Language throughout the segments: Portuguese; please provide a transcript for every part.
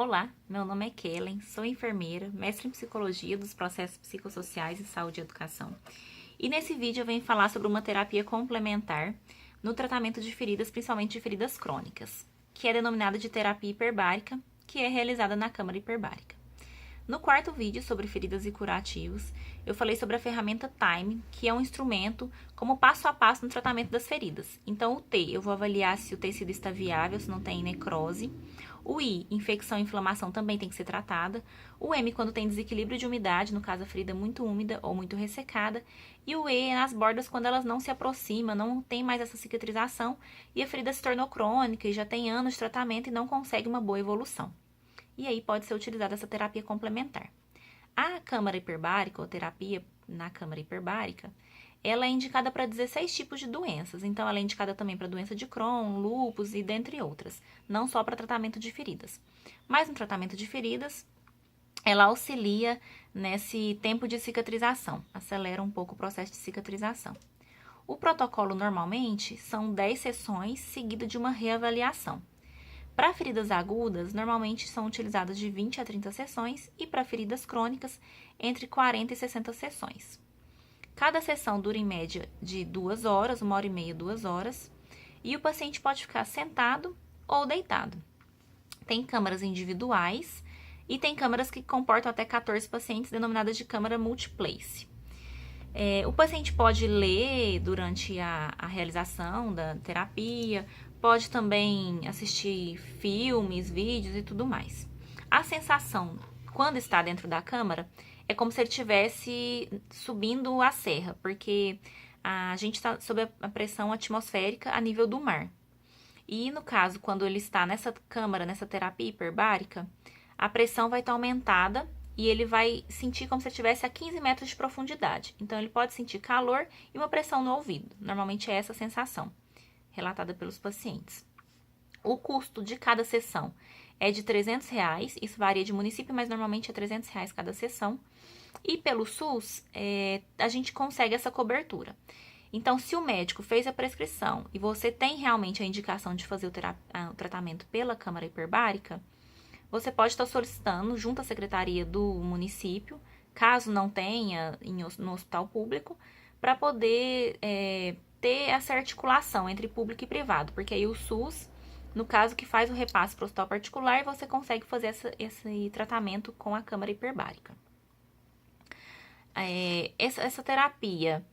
Olá, meu nome é Kellen, sou enfermeira, mestre em psicologia dos processos psicossociais em saúde e educação. E nesse vídeo eu venho falar sobre uma terapia complementar no tratamento de feridas, principalmente de feridas crônicas, que é denominada de terapia hiperbárica, que é realizada na câmara hiperbárica. No quarto vídeo sobre feridas e curativos, eu falei sobre a ferramenta Time, que é um instrumento como passo a passo no tratamento das feridas. Então, o T, eu vou avaliar se o tecido está viável, se não tem necrose. O I, infecção e inflamação também tem que ser tratada. O M, quando tem desequilíbrio de umidade, no caso a ferida muito úmida ou muito ressecada. E o E, nas bordas, quando elas não se aproximam, não tem mais essa cicatrização e a ferida se tornou crônica e já tem anos de tratamento e não consegue uma boa evolução. E aí pode ser utilizada essa terapia complementar. A câmara hiperbárica, ou terapia na câmara hiperbárica, ela é indicada para 16 tipos de doenças. Então, ela é indicada também para doença de Crohn, lúpus e dentre outras. Não só para tratamento de feridas. Mas no tratamento de feridas, ela auxilia nesse tempo de cicatrização. Acelera um pouco o processo de cicatrização. O protocolo, normalmente, são 10 sessões seguidas de uma reavaliação. Para feridas agudas, normalmente são utilizadas de 20 a 30 sessões e para feridas crônicas, entre 40 e 60 sessões. Cada sessão dura em média de 2 horas, 1h30, 2 horas, e o paciente pode ficar sentado ou deitado. Tem câmaras individuais e tem câmaras que comportam até 14 pacientes, denominadas de câmara multiplace. O paciente pode ler durante a realização da terapia, pode também assistir filmes, vídeos e tudo mais. A sensação, quando está dentro da câmara, é como se ele estivesse subindo a serra, porque a gente está sob a pressão atmosférica a nível do mar. E no caso, quando ele está nessa câmara, nessa terapia hiperbárica, a pressão vai estar aumentada e ele vai sentir como se estivesse a 15 metros de profundidade. Então, ele pode sentir calor e uma pressão no ouvido. Normalmente é essa a sensação relatada pelos pacientes. O custo de cada sessão é de R$300, isso varia de município, mas normalmente é R$300 cada sessão. E pelo SUS, a gente consegue essa cobertura. Então, se o médico fez a prescrição e você tem realmente a indicação de fazer o tratamento pela câmara hiperbárica, você pode estar solicitando junto à secretaria do município, caso não tenha no hospital público, para poder ter essa articulação entre público e privado, porque aí o SUS, no caso que faz o repasse para o hospital particular, você consegue fazer esse tratamento com a câmara hiperbárica. Essa terapia,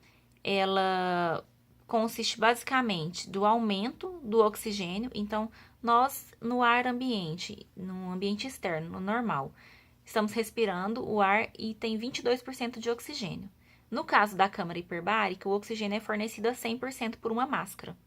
ela consiste basicamente do aumento do oxigênio. Então, nós no ar ambiente, no ambiente externo, no normal, estamos respirando o ar e tem 22% de oxigênio. No caso da câmara hiperbárica, o oxigênio é fornecido a 100% por uma máscara.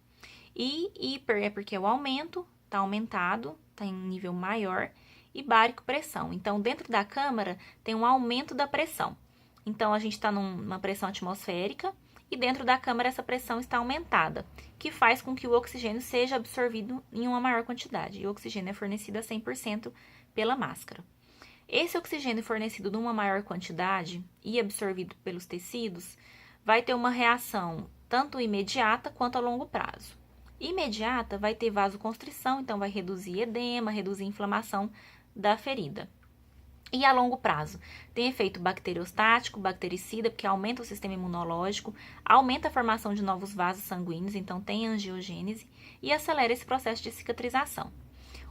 E hiper é porque o aumento está aumentado, está em nível maior, e bárico, pressão. Então, dentro da câmara tem um aumento da pressão. Então, a gente está numa pressão atmosférica e dentro da câmara essa pressão está aumentada, que faz com que o oxigênio seja absorvido em uma maior quantidade. E o oxigênio é fornecido a 100% pela máscara. Esse oxigênio fornecido numa maior quantidade e absorvido pelos tecidos vai ter uma reação tanto imediata quanto a longo prazo. Imediata vai ter vasoconstrição, então vai reduzir edema, reduzir inflamação da ferida. E a longo prazo, tem efeito bacteriostático, bactericida, porque aumenta o sistema imunológico, aumenta a formação de novos vasos sanguíneos, então tem angiogênese, e acelera esse processo de cicatrização.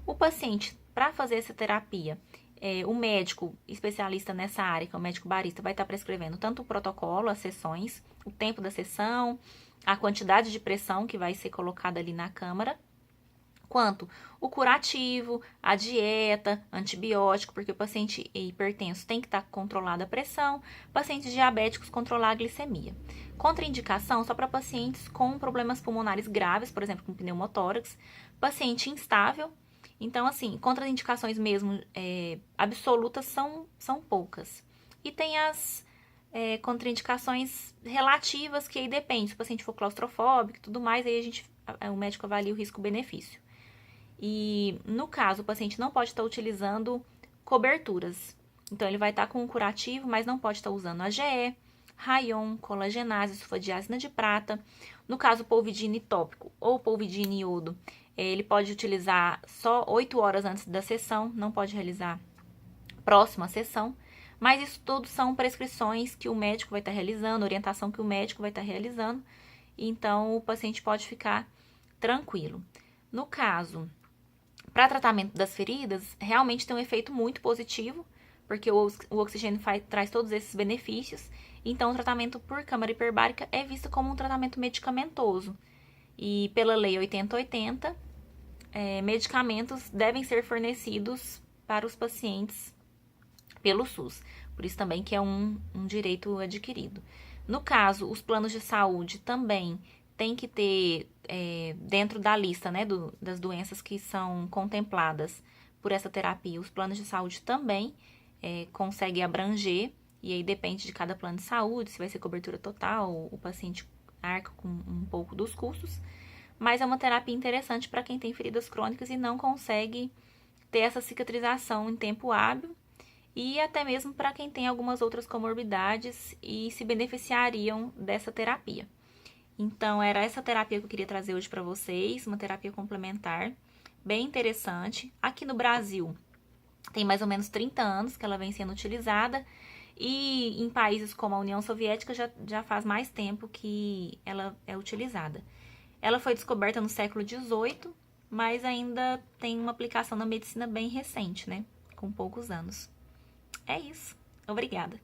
O paciente, para fazer essa terapia, o médico especialista nessa área, que é o médico barista, vai estar prescrevendo tanto o protocolo, as sessões, o tempo da sessão, a quantidade de pressão que vai ser colocada ali na câmara, quanto o curativo, a dieta, antibiótico, porque o paciente hipertenso tem que estar controlada a pressão, pacientes diabéticos controlar a glicemia. Contraindicação só para pacientes com problemas pulmonares graves, por exemplo, com pneumotórax, paciente instável. Então, assim, contraindicações mesmo absolutas são poucas. E tem as contraindicações relativas, que aí depende, se o paciente for claustrofóbico e tudo mais, aí o médico avalia o risco-benefício. E, no caso, o paciente não pode estar utilizando coberturas. Então, ele vai estar com um curativo, mas não pode estar usando AGE, Rayon, colagenase, sulfadiazina de prata. No caso, polvidine tópico ou polvidine iodo, Ele pode utilizar só 8 horas antes da sessão, não pode realizar próxima à sessão, mas isso tudo são prescrições que o médico vai estar realizando, orientação que o médico vai estar realizando, então o paciente pode ficar tranquilo. No caso, para tratamento das feridas, realmente tem um efeito muito positivo, porque o oxigênio traz todos esses benefícios, então o tratamento por câmara hiperbárica é visto como um tratamento medicamentoso. E pela Lei 8080, medicamentos devem ser fornecidos para os pacientes pelo SUS. Por isso também que é um direito adquirido. No caso, os planos de saúde também têm que ter, dentro da lista, né, das doenças que são contempladas por essa terapia, os planos de saúde também conseguem abranger, e aí depende de cada plano de saúde, se vai ser cobertura total, o paciente arca com um pouco dos custos, mas é uma terapia interessante para quem tem feridas crônicas e não consegue ter essa cicatrização em tempo hábil, e até mesmo para quem tem algumas outras comorbidades e se beneficiariam dessa terapia. Então, era essa terapia que eu queria trazer hoje para vocês, uma terapia complementar, bem interessante. Aqui no Brasil, tem mais ou menos 30 anos que ela vem sendo utilizada, e em países como a União Soviética já faz mais tempo que ela é utilizada. Ela foi descoberta no século XVIII, mas ainda tem uma aplicação na medicina bem recente, né? Com poucos anos. É isso. Obrigada.